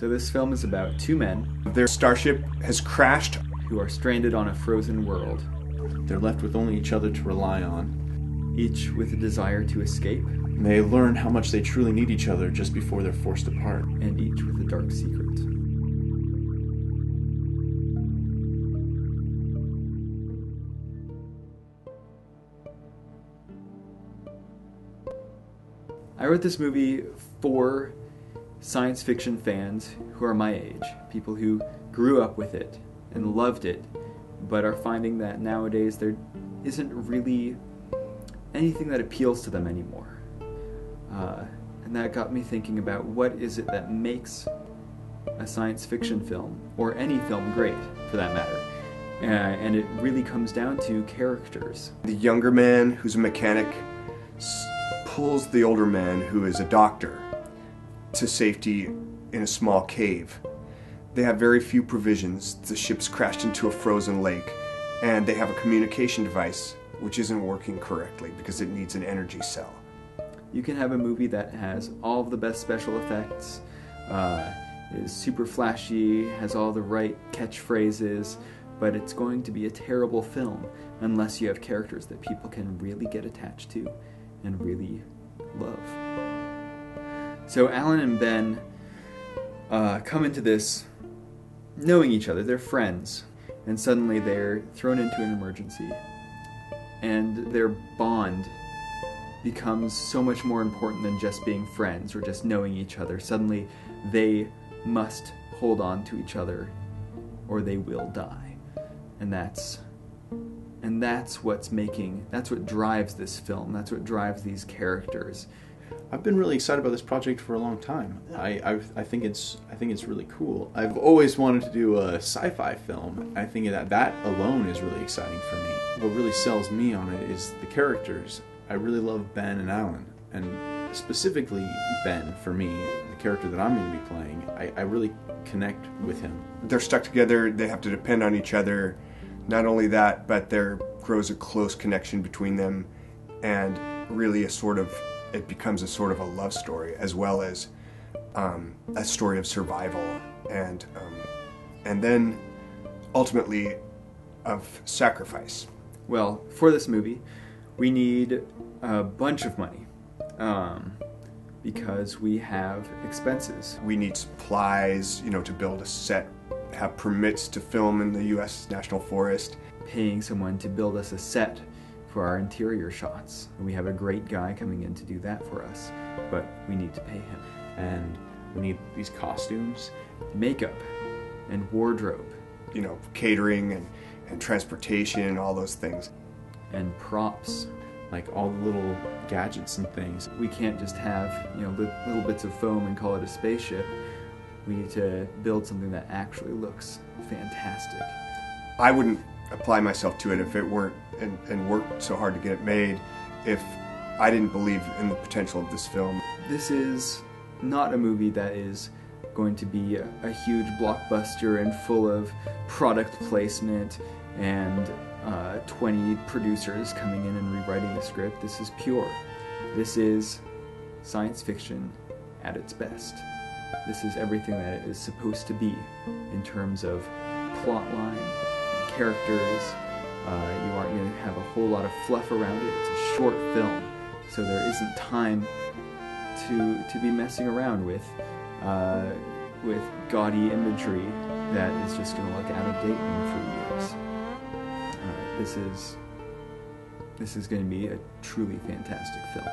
So this film is about two men Their starship has crashed. who are stranded on a frozen world, They're left with only each other to rely on. each with a desire to escape, And they learn how much they truly need each other just before they're forced apart. and each with a dark secret. I wrote this movie for science fiction fans who are my age, people who grew up with it and loved it, but are finding that nowadays there isn't really anything that appeals to them anymore. And that got me thinking about what is it that makes a science fiction film, or any film, great, for that matter. And it really comes down to characters. The younger man, who's a mechanic, pulls the older man, who is a doctor, to safety in a small cave. They have very few provisions. The ship's crashed into a frozen lake, and they have a communication device which isn't working correctly because it needs an energy cell. You can have a movie that has all of the best special effects, is super flashy, has all the right catchphrases, but it's going to be a terrible film unless you have characters that people can really get attached to and really love. So Alan and Ben come into this knowing each other, they're friends, and suddenly they're thrown into an emergency, and their bond becomes so much more important than just being friends or just knowing each other. Suddenly they must hold on to each other or they will die. And that's what drives this film. That's what drives these characters. I've been really excited about this project for a long time. I think it's really cool. I've always wanted to do a sci-fi film. I think that alone is really exciting for me. What really sells me on it is the characters. I really love Ben and Alan, and specifically Ben, for me, the character that I'm going to be playing. I really connect with him. They're stuck together, they have to depend on each other. Not only that, but there grows a close connection between them, and really it becomes a sort of a love story, as well as a story of survival, and then ultimately of sacrifice. Well, for this movie, we need a bunch of money because we have expenses. We need supplies, to build a set, have permits to film in the U.S. National Forest. Paying someone to build us a set for our interior shots. And we have a great guy coming in to do that for us, but we need to pay him. And we need these costumes, makeup, and wardrobe. Catering and transportation, all those things. And props. like all the little gadgets and things. We can't just have, little bits of foam and call it a spaceship. We need to build something that actually looks fantastic. I wouldn't apply myself to it if it weren't, and worked so hard to get it made, if I didn't believe in the potential of this film. This is not a movie that is going to be a huge blockbuster and full of product placement and 20 producers coming in and rewriting the script. This is pure. This is science fiction at its best. This is everything that it is supposed to be in terms of plotline, characters. You aren't going to have a whole lot of fluff around it. It's a short film, so there isn't time to be messing around with gaudy imagery that is just going to look out of date in 3 years. This is going to be a truly fantastic film.